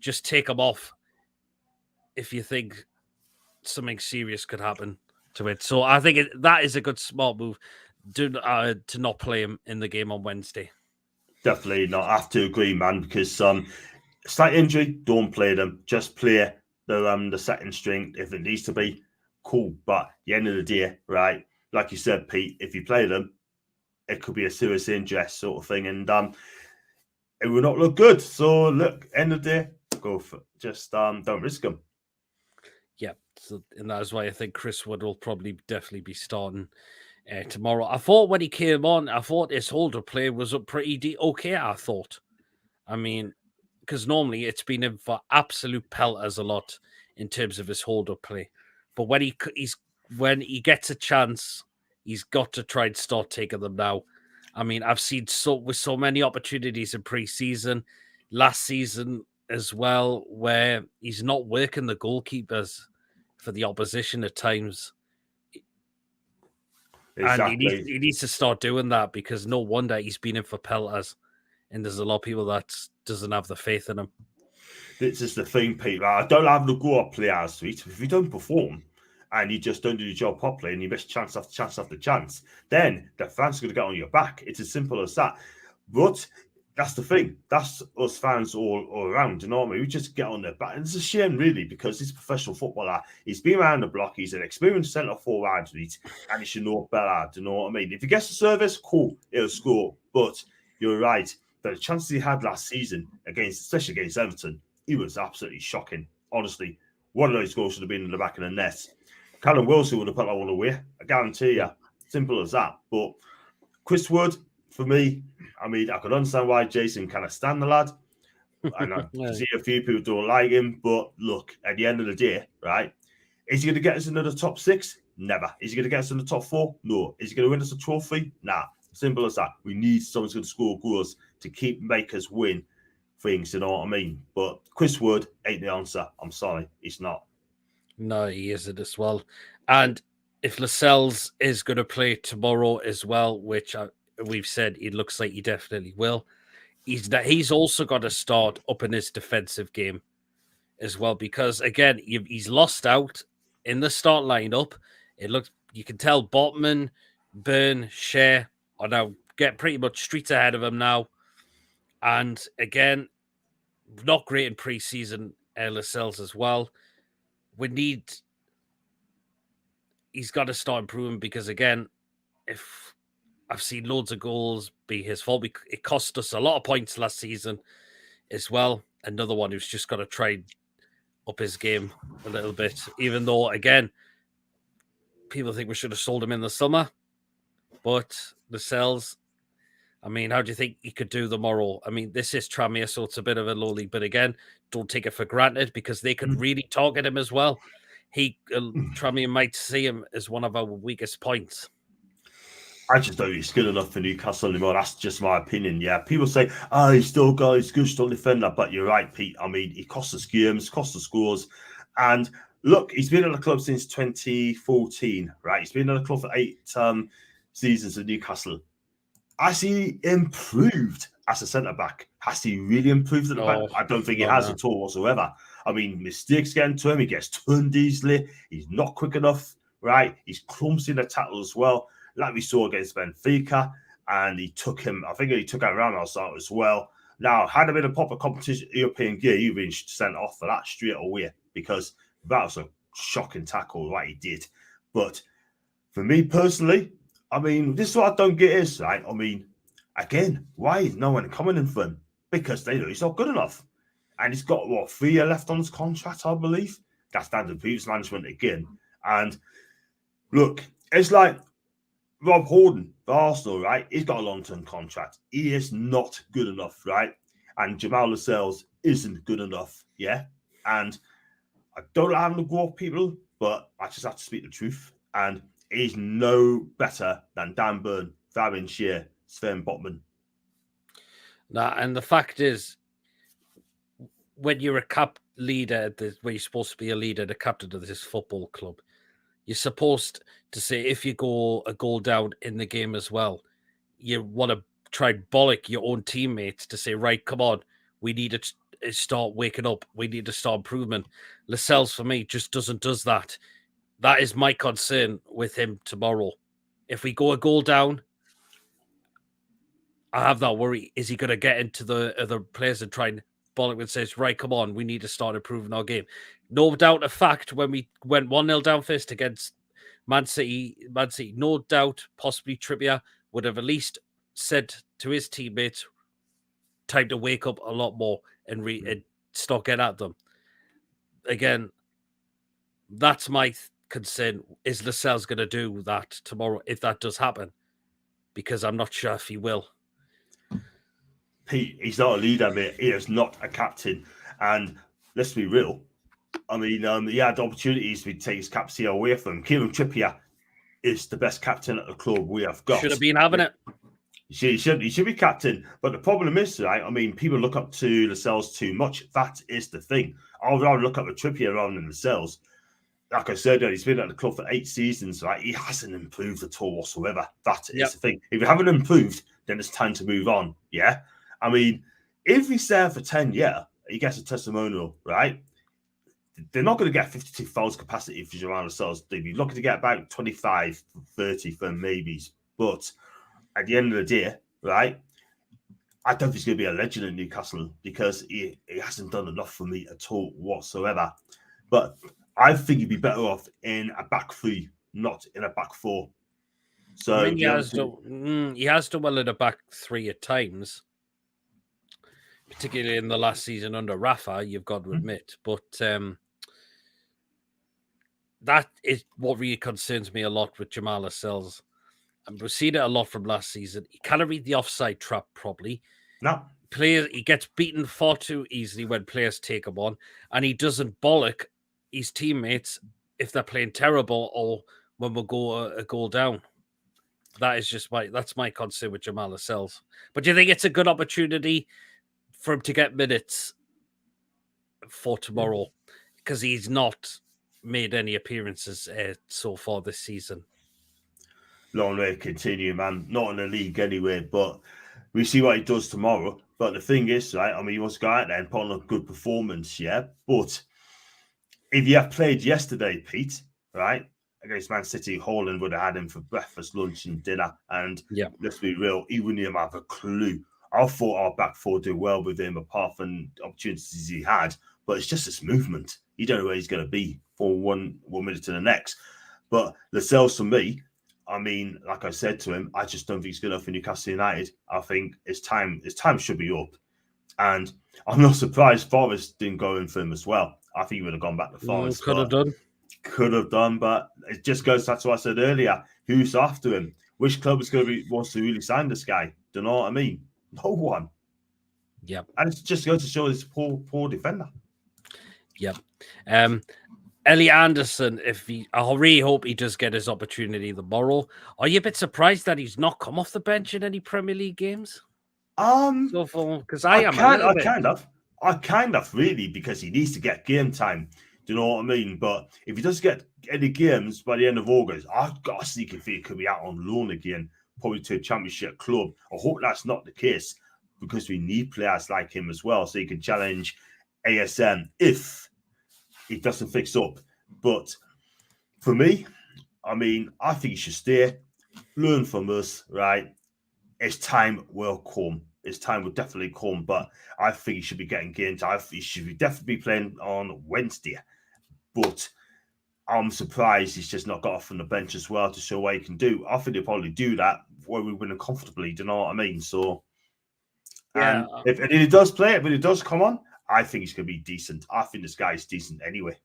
Just take him off if you think something serious could happen to it. So I think that is a good, smart move to not play him in the game on Wednesday. Definitely not. I have to agree, man, because slight injury, don't play them. Just play the second string if it needs to be. Cool, but at the end of the day, right, like you said, Pete, if you play them, it could be a serious injury sort of thing, and it will not look good. So look, end of the day, go for just don't risk them. Yeah, so, and that is why I think Chris Wood will definitely be starting tomorrow. I thought when he came on, I thought his holder play was up pretty okay. I thought, I mean, because normally it's been in for absolute pelters a lot in terms of his holder play. But when he gets a chance, he's got to try and start taking them now. I mean, I've seen with so many opportunities in pre-season, last season as well, where he's not working the goalkeepers for the opposition at times. Exactly. And he needs to start doing that, because no wonder he's been in for pelters. And there's a lot of people that doesn't have the faith in him. This is the thing, Pete. I don't have the go up players, sweet. If you don't perform and you just don't do your job properly and you miss chance after chance after chance, then the fans are going to get on your back. It's as simple as that. But that's the thing. That's us fans all around. You know what I mean? We just get on their back. And it's a shame, really, because he's a professional footballer. He's been around the block. He's an experienced centre forward, and he should know better. Do you know what I mean? If he gets the service, cool, he'll score. But you're right. The chances he had last season, especially against Everton, he was absolutely shocking. Honestly, one of those goals should have been in the back of the net. Callum Wilson would have put that one away. I guarantee you. Simple as that. But Chris Wood, for me, I mean, I could understand why Jason kind of stand the lad. And I see a few people don't like him. But look, at the end of the day, right, is he going to get us into the top 6? Never. Is he going to get us in the top 4? No. Is he going to win us a trophy? Nah. Simple as that. We need someone who's going to score goals to make us win things, you know what I mean? But Chris Wood ain't the answer. I'm sorry, he's not. No, he isn't as well. And if Lascelles is going to play tomorrow as well, which we've said it looks like he definitely will, he's also got to start up in his defensive game as well, because again, he's lost out in the start lineup. You can tell Botman, Byrne, Shea are now get pretty much streets ahead of him now. And again, not great in pre-season, Lascelles as well. He's got to start improving, because again, if I've seen loads of goals be his fault, it cost us a lot of points last season as well. Another one who's just got to try up his game a little bit, even though, again, people think we should have sold him in the summer. But Lascelles, I mean, how do you think he could do tomorrow? I mean, this is Tranmere, so it's a bit of a low league. But again, don't take it for granted, because they could really target him as well. Tranmere might see him as one of our weakest points. I just don't think he's good enough for Newcastle anymore. That's just my opinion. Yeah, people say, he's still got, he's good, still defender. But you're right, Pete. I mean, he cost us games, cost us scores. And look, he's been at the club since 2014, right? He's been at the club for 8 seasons at Newcastle. Has he improved as a centre-back? Has he really improved at the back? I don't think he has at all whatsoever. I mean, mistakes get into him. He gets turned easily. He's not quick enough, right? He's clumsy in the tackle as well, like we saw against Benfica. And he took him, I think he took out Ramos out as well. Now, had a bit of proper competition, European gear, you've been sent off for that straight away because that was a shocking tackle, what he did. But for me personally, I mean, this is what I don't get is, right? I mean, again, why is no one coming in for him? Because they know he's not good enough. And he's got, 3 years left on his contract, I believe. That's down to previous management again. And look, it's like Rob Holding for Arsenal, right? He's got a long-term contract. He is not good enough, right? And Jamal Lascelles isn't good enough, yeah? And I don't like having to go off people, but I just have to speak the truth. And he's no better than Dan Burn, Fabian Schär, Sven Botman. Nah, and the fact is, when you're a leader, where you're supposed to be a leader, the captain of this football club, you're supposed to say, if you go a goal down in the game as well, you want to try and bollock your own teammates to say, right, come on, we need to start waking up. We need to start improvement. Lascelles, for me, just does that. That is my concern with him tomorrow. If we go a goal down, I have that worry. Is he going to get into the other players and try and bollock and says, right, come on, we need to start improving our game? No doubt a fact, when we went 1-0 down first against Man City, no doubt, possibly Trippier would have at least said to his teammates, time to wake up a lot more and start getting at them. Again, that's my concern. Is Lascelles going to do that tomorrow if that does happen? Because I'm not sure if he will. Pete, he's not a leader, mate. He is not a captain. And let's be real. I mean, he had opportunities to take his captaincy away from him. Kieran Trippier is the best captain at the club we have got. Should have been having it. He should be captain. But the problem is, right, I mean, people look up to Lascelles too much. That is the thing. I would rather look up to Trippier rather than Lascelles. Like I said, he's been at the club for 8 seasons, right? He hasn't improved at all whatsoever. That is the thing. If you haven't improved, then it's time to move on, yeah? I mean, if he's there for 10 years, he gets a testimonial, right? They're not going to get 52,000 capacity for Jamal Lascelles. They'd be looking to get about 25, 30 for maybes. But at the end of the day, right, I don't think he's going to be a legend in Newcastle because he hasn't done enough for me at all whatsoever. But I think he'd be better off in a back 3, not in a back 4. So I mean, he has done well in a back 3 at times, particularly in the last season under Rafa, you've got to admit. But that is what really concerns me a lot with Jamal Lascelles. And we've seen it a lot from last season. He can't read the offside trap properly. No. He gets beaten far too easily when players take him on, and he doesn't bollock his teammates if they're playing terrible or when we go a goal down. That is just that's my concern with Jamal Lascelles. But do you think it's a good opportunity for him to get minutes for tomorrow? Because he's not made any appearances so far this season. Long way to continue, man. Not in the league anyway, but we see what he does tomorrow. But the thing is, right, I mean, he wants to go out there and put on a good performance, yeah? But if you have played yesterday, Pete, right, against Man City, Haaland would have had him for breakfast, lunch and dinner. And let's be real, he wouldn't even have a clue. I thought our back 4 did well with him, apart from the opportunities he had. But it's just his movement. You don't know where he's going to be from one minute to the next. But Lascelles, for me, I mean, like I said to him, I just don't think he's good enough for Newcastle United. I think his time should be up. And I'm not surprised Forest didn't go in for him as well. I think he would have gone back to Forest. Could have done, but it just goes back to what I said earlier. Who's after him? Which club is wants to really sign this guy? Do you know what I mean? No one. Yeah. And it just goes to show this poor defender. Yeah. Ellie Anderson, I really hope he does get his opportunity tomorrow. Are you a bit surprised that he's not come off the bench in any Premier League games? So far, because I am a little bit. I kind of really, because he needs to get game time. Do you know what I mean? But if he doesn't get any games by the end of August, I've got a sneaky feeling he could be out on loan again, probably to a championship club. I hope that's not the case, because we need players like him as well, so he can challenge ASM if it doesn't fix up. But for me, I mean, I think he should stay, learn from us, right? His time will come. His time will definitely come, but I think he should be getting games. I think he should be definitely playing on Wednesday. But I'm surprised he's just not got off from the bench as well to show what he can do. I think he'll probably do that where we win comfortably. Do you know what I mean? So, Yeah. And if he does play it, when he does come on, I think he's going to be decent. I think this guy is decent anyway.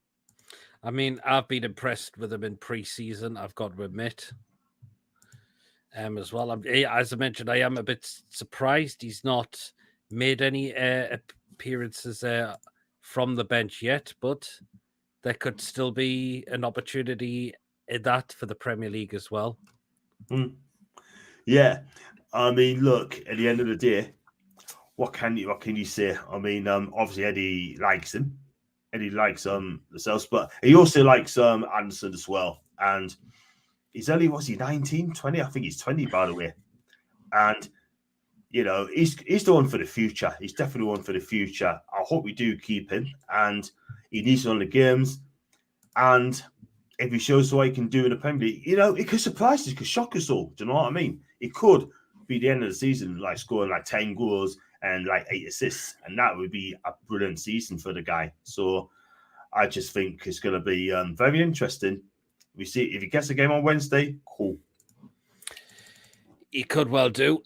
I mean, I've been impressed with him in pre-season, I've got to admit. As well, as I mentioned, I am a bit surprised he's not made any appearances from the bench yet, but there could still be an opportunity in that for the Premier League as well. Yeah, I mean, look, at the end of the day, what can you say? I mean, obviously Eddie likes him. Eddie likes themselves, but he also likes Anderson as well. And he's only, was he 19, 20? I think he's 20, by the way. And you know, he's the one for the future. He's definitely one for the future. I hope we do keep him, and he needs to win the games. And if he shows what he can do in the Premier League, you know, it could surprise us, it could shock us all. Do you know what I mean? It could be the end of the season, like scoring like 10 goals and like 8 assists, and that would be a brilliant season for the guy. So I just think it's going to be very interesting. We see if he gets a game on Wednesday, cool. He could well do.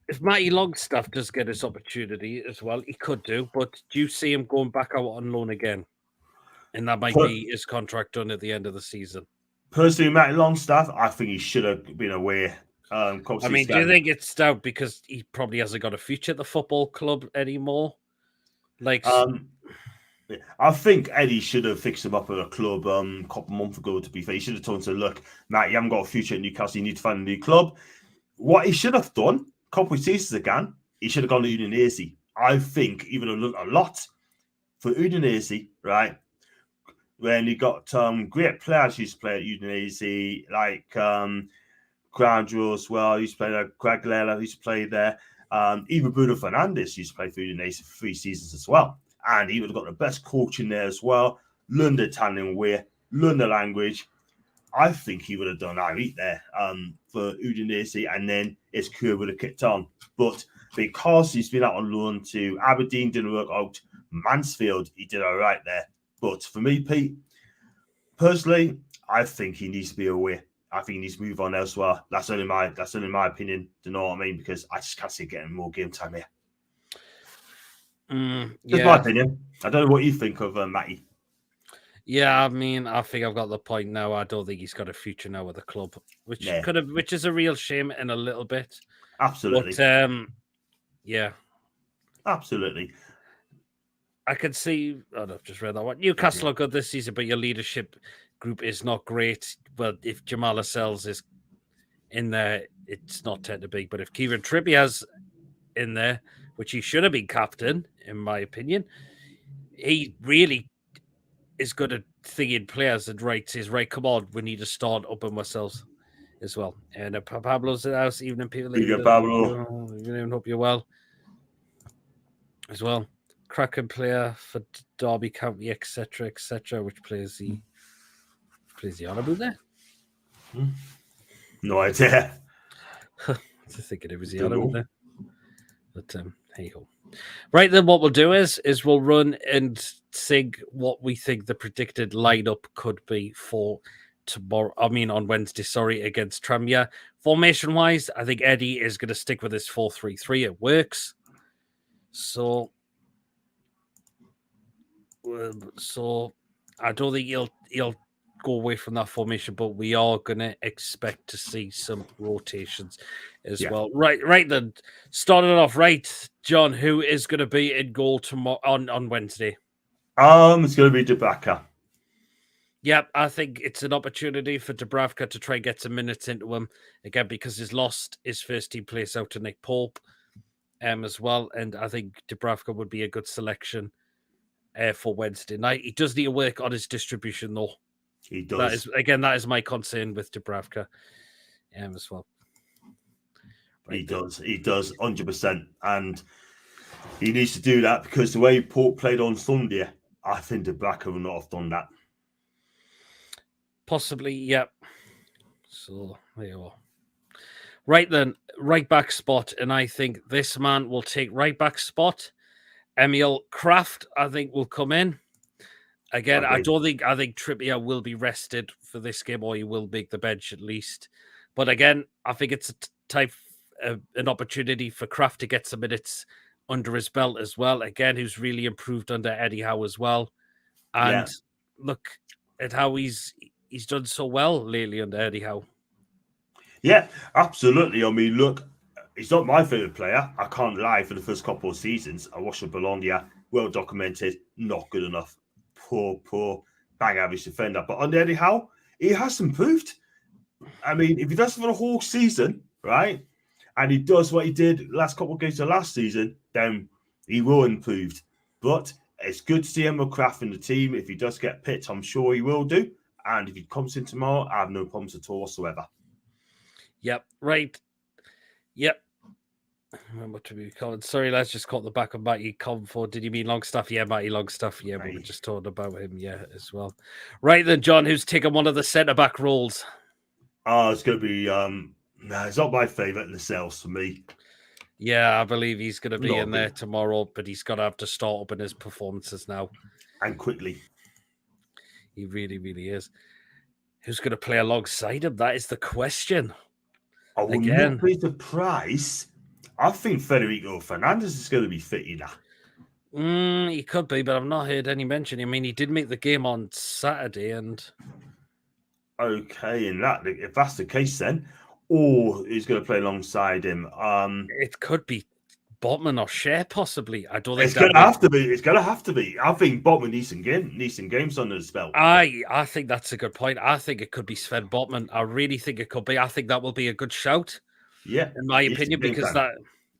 If Matty Longstaff does get his opportunity as well, he could do. But do you see him going back out on loan again? And that might be his contract done at the end of the season. Personally, Matty Longstaff, I think he should have been away. I mean, do you think it's down because he probably hasn't got a future at the football club anymore? Like, I think Eddie should have fixed him up at a club a couple of months ago, to be fair. He should have told him, look, Matt, you haven't got a future at Newcastle, you need to find a new club. What he should have done, a couple of seasons ago, he should have gone to Udinese. I think even a lot for Udinese, right? When he got great players used to play at Udinese, like Grandro as well, he used to play there, Greg Lela used to play there. Even Bruno Fernandes used to play for Udinese for 3 seasons as well. And he would have got the best coach in there as well, learn the Italian way, learn the language. I think he would have done all right there for Udinese, and then his career would have kicked on. But because he's been out on loan to Aberdeen, didn't work out, Mansfield, he did all right there. But for me, Pete, personally, I think he needs to be away. I think he needs to move on elsewhere. That's only my opinion. Do you know what I mean? Because I just can't see getting more game time here. That's my opinion. I don't know what you think of Matty. Yeah, I mean, I think I've got the point now. I don't think he's got a future now with the club, which is a real shame in a little bit. Absolutely. But yeah, absolutely. I can see. I've just read that one. Newcastle are good this season, but your leadership group is not great. Well, if Jamal Lascelles is in there, it's not tend to be. But if Kieran Trippier's in there, which he should have been captain, in my opinion, he really is good at thinking players and says, right, come on, we need to start up on ourselves as well. And Pablo's in the house, evening people. Pablo. I hope you're well as well. Cracking player for Derby County, etc., which plays the on about there? No idea. I was thinking it was the on about there. But hey ho. Right then, what we'll do is we'll run and sing what we think the predicted lineup could be for tomorrow. I mean, on Wednesday, against Tranmere. Formation wise, I think Eddie is going to stick with his 4-3-3. It works. So I don't think he'll go away from that formation, but we are going to expect to see some rotations as well. Right then, starting off right, John, who is going to be in goal tomorrow on Wednesday? It's going to be Dubaka. Yeah, I think it's an opportunity for Dubravka to try and get some minutes into him again because he's lost his first team place out to Nick Pope as well. And I think Dubravka would be a good selection for Wednesday night. He does need to work on his distribution, though. He That does. is my concern with Dubravka as well. He does. He does 100%. And he needs to do that because the way Port played on Sunday, I think Dubravka will not have done that. Possibly, yep. So there you are. Right then, right back spot, and I think this man will take right back spot. Emil Kraft, I think, will come in. Again, I think Trippier will be rested for this game, or he will make the bench at least. But again, I think it's an opportunity for Kraft to get some minutes under his belt as well. Again, who's really improved under Eddie Howe as well. And look at how he's done so well lately under Eddie Howe. Yeah, absolutely. I mean, look, he's not my favourite player. I can't lie. For the first couple of seasons, I watched Bologna, well documented, not good enough. Poor, bang average defender. But under Eddie Howe, he has improved. I mean, if he does it for the whole season, right, and he does what he did last couple of games of last season, then he will improve. But it's good to see Emil Kraft in the team. If he does get picked, I'm sure he will do. And if he comes in tomorrow, I have no problems at all whatsoever. Yep, right. Yep. What to be called? Sorry, let's just call the back of Matty Comfort. Did you mean Longstaff? Yeah, Matty Longstaff. Yeah, we were just talking about him. Yeah, as well. Right then, John, who's taken one of the centre back roles? It's going to be. It's not my favourite in the sales for me. Yeah, I believe he's going to be in there tomorrow, but he's going to have to start up in his performances now. And quickly. He really, really is. Who's going to play alongside him? That is the question. I will not be surprised. I think Federico Fernandez is going to be fit enough. He could be, but I've not heard any mention. I mean, he did make the game on Saturday, and okay, if that's the case, then, or he's going to play alongside him. It could be Botman or Shea, possibly. I don't think it's going to have to be. It's going to have to be. I think Botman needs some games under his belt. I think that's a good point. I think it could be Sven Botman. I really think it could be. I think that will be a good shout. Yeah, in my opinion, because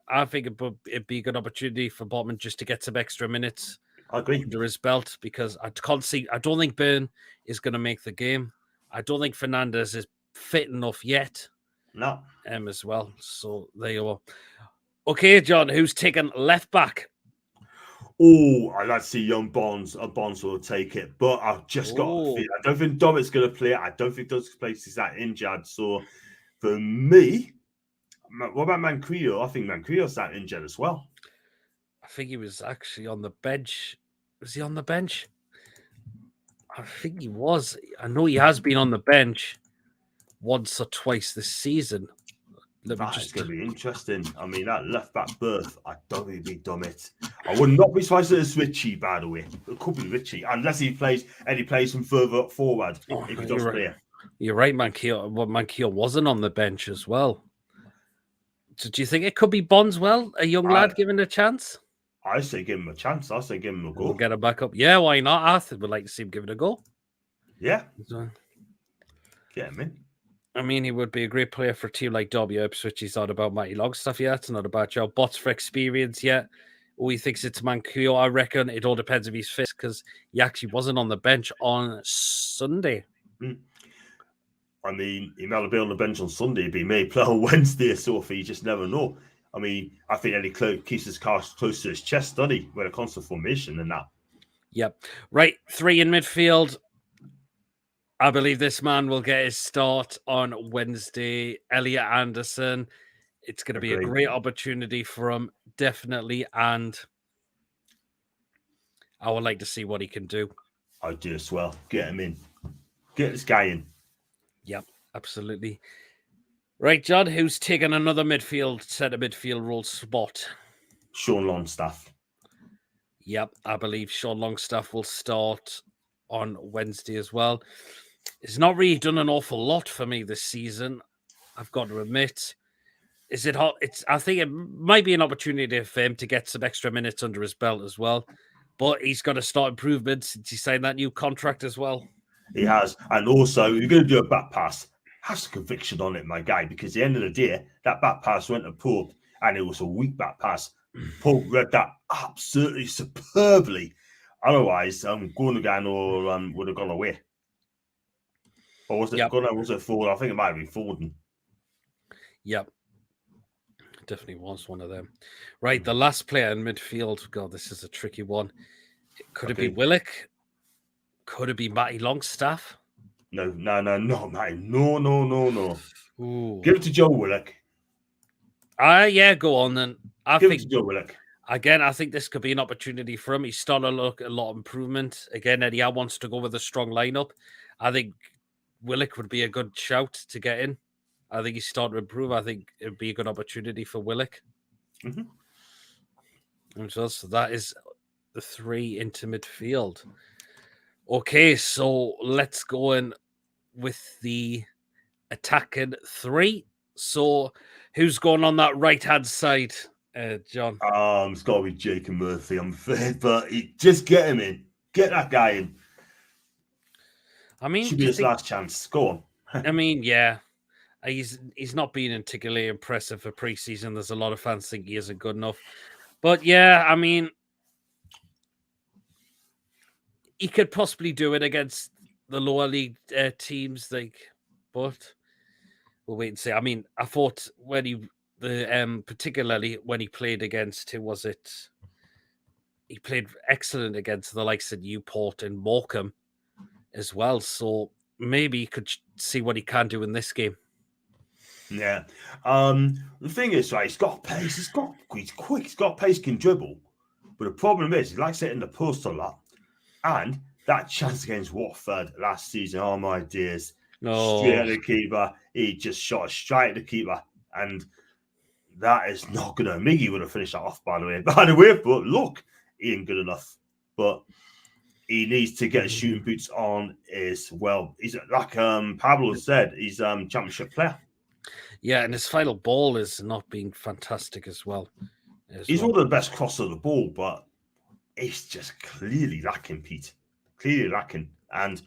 I think it'd be a good opportunity for Botman just to get some extra minutes. I agree. Under his belt, because I don't think Byrne is going to make the game. I don't think Fernandez is fit enough yet. No. As well. So there you are. Okay, John, who's taking left back? Oh, I'd like to see young Bonds. Bonds will take it, but I've just got a feel. I don't think Domit's going to play it. I don't think those places is that injured. So for me, what about Manquillo? I think Manquillo's that injured as well. I think he was actually on the bench. Was he on the bench? I think he was. I know he has been on the bench once or twice this season. It's going to be interesting. I mean, that left back berth, I don't think it'd be Dummett. I would not be surprised if it's Richie, by the way. It could be Richie, unless he plays from further forward. If he does play. You're right, Manquillo wasn't on the bench as well. So do you think it could be Bondswell, a young lad given a chance? I say give him a chance. I say give him a go. We'll get him back up. Yeah, why not? I think we'd like to see him give it a go. Yeah. Get him in. I mean, he would be a great player for a team like Derby Ipswich. He's not about Matty Longstaff yet. It's not about Joe Bots for experience yet. Oh, he thinks it's Manquillo. I reckon it all depends if he's fit, because he actually wasn't on the bench on Sunday. I mean, he might have been on the bench on Sunday, but he may play on Wednesday or so. You just never know. I mean, I think Eddie Clark keeps his cards close to his chest, doesn't he? When it comes to formation and that. Yep. Right. 3 in midfield. I believe this man will get his start on Wednesday. Elliot Anderson. It's going to be a great opportunity for him, definitely. And I would like to see what he can do. I do as well. Get him in. Get this guy in. Yep, absolutely. Right, John, who's taken another centre midfield role spot? Sean Longstaff. Yep, I believe Sean Longstaff will start on Wednesday as well. He's not really done an awful lot for me this season, I've got to admit. I think it might be an opportunity for him to get some extra minutes under his belt as well. But he's got to start improvement since he signed that new contract as well. He has. And also, you're going to do a back pass. Have some conviction on it, my guy, because at the end of the day, that back pass went to Pope, and it was a weak back pass. Pope read that absolutely superbly. Otherwise, Gundogan or would have gone away. Or was it Gunnar? Was it Ford? I think it might have been Forden. Yep. Definitely was one of them. Right, the last player in midfield. God, this is a tricky one. Could it be Willock? Could it be Matty Longstaff? No, Matty. No. Ooh. Give it to Joe Willock. Yeah, go on then. Give it to Joe Willock. Again, I think this could be an opportunity for him. He's starting to look a lot of improvement. Again, Eddie Howe wants to go with a strong lineup. I think Willock would be a good shout to get in. I think he's starting to improve. I think it would be a good opportunity for Willock. So that is the 3 into midfield. Okay, so let's go in with the attacking 3. So who's going on that right-hand side, John? It's got to be Jacob Murphy, I'm afraid, but just get him in. Get that guy in. I mean, should be his last chance. Go on. I mean, yeah. He's not been particularly impressive for preseason. There's a lot of fans think he isn't good enough. But yeah, I mean, he could possibly do it against the lower league teams, but we'll wait and see. I mean, I thought when particularly when he played against, who was it? He played excellent against the likes of Newport and Morecambe as well. So maybe he could see what he can do in this game. Yeah. The thing is, right, he's got pace. He's quick. He's got pace, can dribble. But the problem is, he likes hitting the post a lot. And that chance against Watford last season, oh my dears. Straight at the keeper. He just shot straight at the keeper. And that is not going to... Miggy would have finished that off, by the way. But look, he ain't good enough. But he needs to get his shooting boots on as well. He's like Pablo said, he's a championship player. Yeah, and his final ball is not being fantastic as well. He's one of the best cross of the ball, but it's just clearly lacking, Pete. Clearly lacking. And do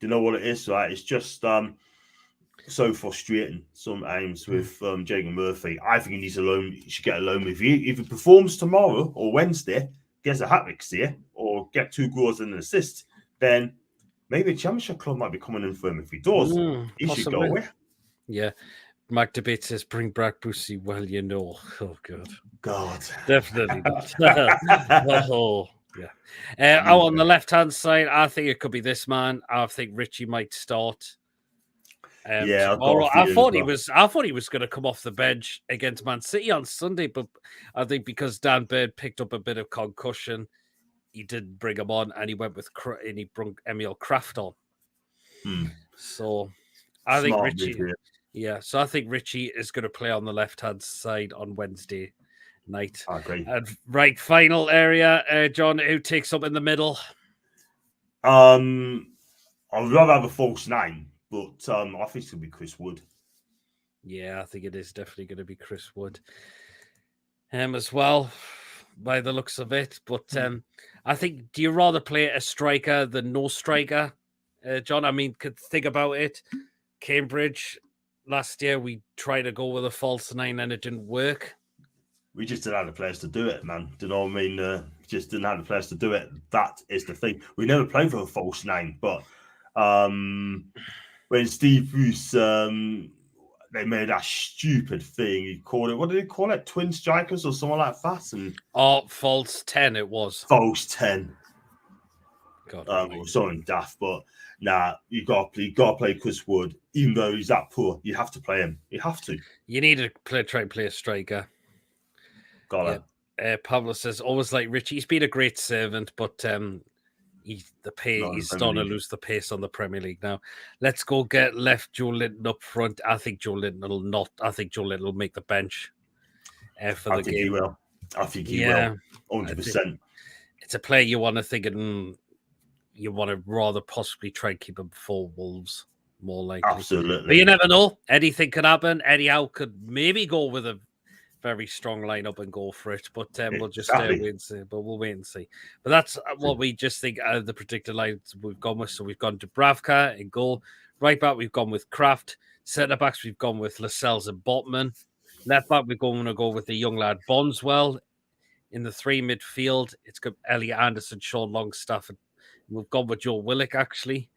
you know what it is? Right? It's just so frustrating sometimes with Jacob Murphy. I think he needs a loan. He should get a loan with you. If he performs tomorrow or Wednesday, gets a hat-trick here, or get 2 goals and an assist, then maybe a championship club might be coming in for him. If he does, he should go away. Yeah. Mark Debate says, bring back Brucey. Well, you know. Oh, God. Definitely not. Yeah. On the left-hand side, I think it could be this man. I think Richie might start. Tomorrow. I thought he was going to come off the bench against Man City on Sunday, but I think because Dan Bird picked up a bit of concussion, he didn't bring him on, and he went with and he brought Emil Kraft on. So I think Richie. Yeah, so I think Richie is going to play on the left-hand side on Wednesday night. I agree. And right, final area, John, who takes up in the middle? I'd rather have a false 9, but I think it's going to be Chris Wood. Yeah, I think it is definitely going to be Chris Wood as well, by the looks of it. But I think, do you rather play a striker than no striker, John? I mean, think about it. Cambridge... Last year, we tried to go with a false 9 and it didn't work. We just didn't have the players to do it, man. Do you know what I mean? Just didn't have the players to do it. That is the thing. We never played for a false 9, but when Steve Bruce, they made that stupid thing. He called it, what did he call it? Twin strikers or something like that? And false 10 it was. False 10. God, or something daft, but nah, you got to play Chris Wood, even though he's that poor. You have to play him. You have to. You need to try and play a striker. Got it. Pablo says, always like Richie. He's been a great servant, but he's starting to lose the pace on the Premier League now. Let's go get left Joe Linton up front. I think Joe Linton will not. I think Joe Linton will make the bench for the game. He will. I think he will. 100%. It's a player you want to think you want to rather possibly try and keep him before Wolves, more likely. Absolutely. But you never know. Anything could happen. Eddie Howe could maybe go with a very strong lineup and go for it. But we'll just Exactly. wait and see. But we'll wait and see. But that's what we just think out of the predicted lines we've gone with. So we've gone to Bravka in goal. Right back, we've gone with Kraft. Centre backs, we've gone with Lascelles and Botman. Left back, we're going to go with the young lad Bondswell. In the 3 midfield, it's got Elliot Anderson, Sean Longstaff, and we've gone with Joe Willock actually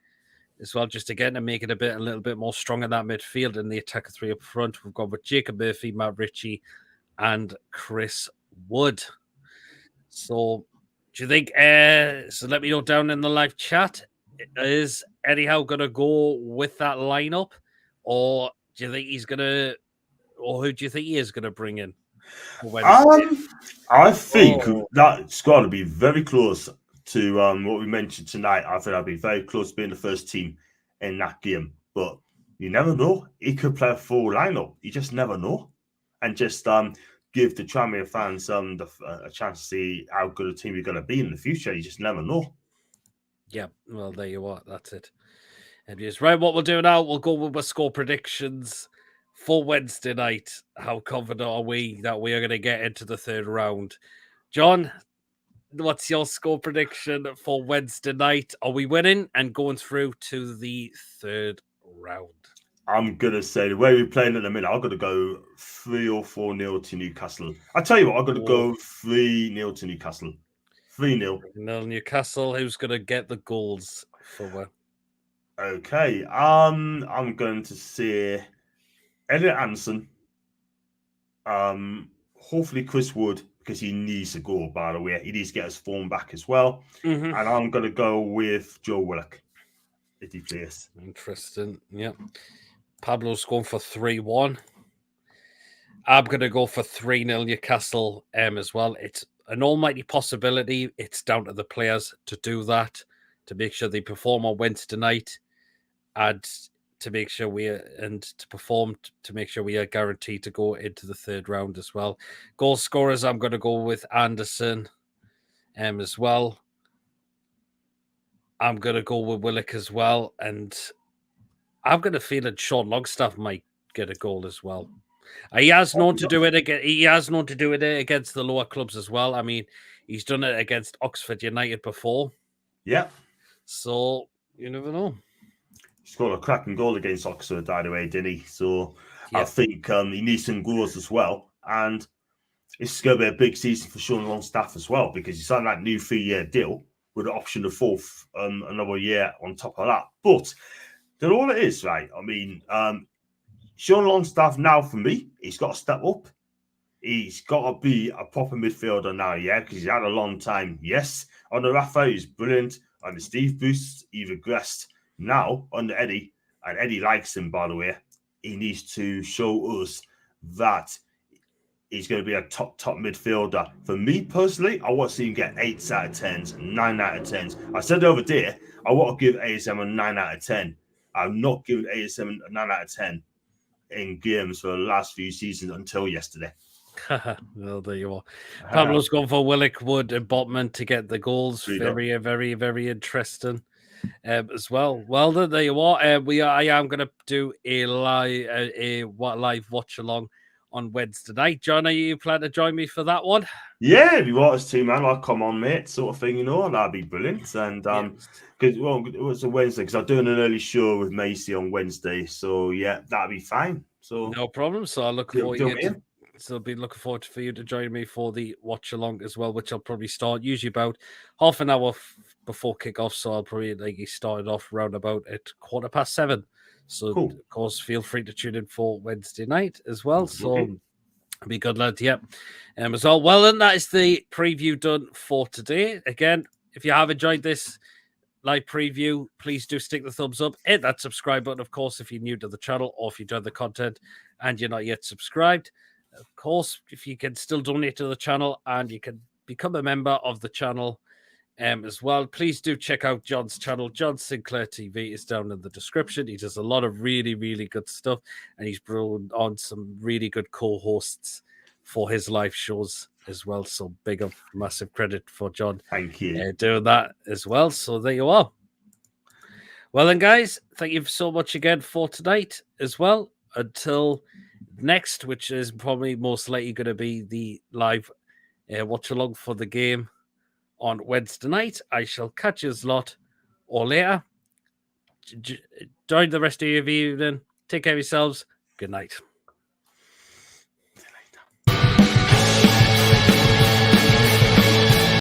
as well, just again to make it a little bit more strong in that midfield. And the attacker 3 up front, we've gone with Jacob Murphy, Matt Ritchie, and Chris Wood. So, do you think? So let me know down in the live chat. Is Eddie Howe going to go with that lineup, or do you think he's going to, or who do you think he is going to bring in? I think that's got to be very close to what we mentioned tonight. I think that'd be very close to being the first team in that game. But you never know. He could play a full lineup. You just never know. And just give the Tranmere fans a chance to see how good a team you're going to be in the future. You just never know. Yeah, well, there you are. That's it. And just right, what we'll do now, we'll go with our score predictions for Wednesday night. How confident are we that we are going to get into the 3rd round? John, what's your score prediction for Wednesday night? Are we winning and going through to the 3rd round? I'm going to say the way we're playing at the minute, I'm going to go 3 or 4-0 to Newcastle. I tell you what, I'm going to go 3-0 to Newcastle. 3-0. Newcastle, who's going to get the goals for what? Okay, I'm going to say Elliot Anderson. Hopefully Chris Wood, because he needs to go, by the way. He needs to get his form back as well. Mm-hmm. And I'm going to go with Joe Willock if he plays. Interesting. Yep. Pablo's going for 3-1. I'm going to go for 3-0 Newcastle as well. It's an almighty possibility. It's down to the players to do that, to make sure they perform on Wednesday night, and to make sure we are guaranteed to go into the 3rd round as well. Goal scorers, I'm going to go with Anderson as well. I'm going to go with Willock as well, and I'm going to feel that Sean Longstaff might get a goal as well. He has known to do it again. He has known to do it against the lower clubs as well. I mean, he's done it against Oxford United before. Yeah. So you never know. He scored a cracking goal against Oxford, by the way, didn't he? So I think he needs some goals as well. And it's going to be a big season for Sean Longstaff as well, because he signed that new 3-year deal with the option of 4th another year on top of that. But then all it is, right? I mean, Sean Longstaff now, for me, he's got to step up. He's got to be a proper midfielder now, yeah, because he's had a long time. Yes, on the Rafa, he's brilliant. On the Steve Boost, he regressed. Now, on the Eddie, and Eddie likes him, by the way, he needs to show us that he's going to be a top midfielder. For me, personally, I want to see him get 8s out of 10s, 9 out of 10s. I said the other day, I want to give ASM a 9 out of 10. I'm not giving ASM a 9 out of 10 in games for the last few seasons until yesterday. Well, there you are. Pablo's gone for Willock, Wood, and Botman to get the goals. Very, very, very interesting as well. Well, there you are. I am going to do a live watch along on Wednesday night. John, are you planning to join me for that one? Yeah, if you want us to, man, I'll come on, mate, sort of thing, you know, that'd be brilliant. And because it was a Wednesday, because I'm doing an early show with Macy on Wednesday, so yeah, that'd be fine. So no problem. So I look forward to So be looking forward for you to join me for the watch along as well, which I'll probably start usually about half an hour before kickoff. So I'll probably start off round about at 7:15. So cool. Of course, feel free to tune in for Wednesday night as well. So be good, lad. Yep. As well. Well, then that is the preview done for today. Again, if you have enjoyed this live preview, please do stick the thumbs up, hit that subscribe button, of course, if you're new to the channel or if you enjoy the content and you're not yet subscribed. Of course, if you can still donate to the channel and you can become a member of the channel as well, please do check out John's channel. John Sinclair TV is down in the description. He does a lot of really, really good stuff, and he's brought on some really good co-hosts for his live shows as well. So big up, massive credit for John. Thank you. Doing that as well. So there you are. Well then, guys, thank you so much again for tonight as well. Until next, which is probably most likely going to be the live watch along for the game on Wednesday night. I shall catch you lot or later. Enjoy the rest of your evening. Take care of yourselves. Good night.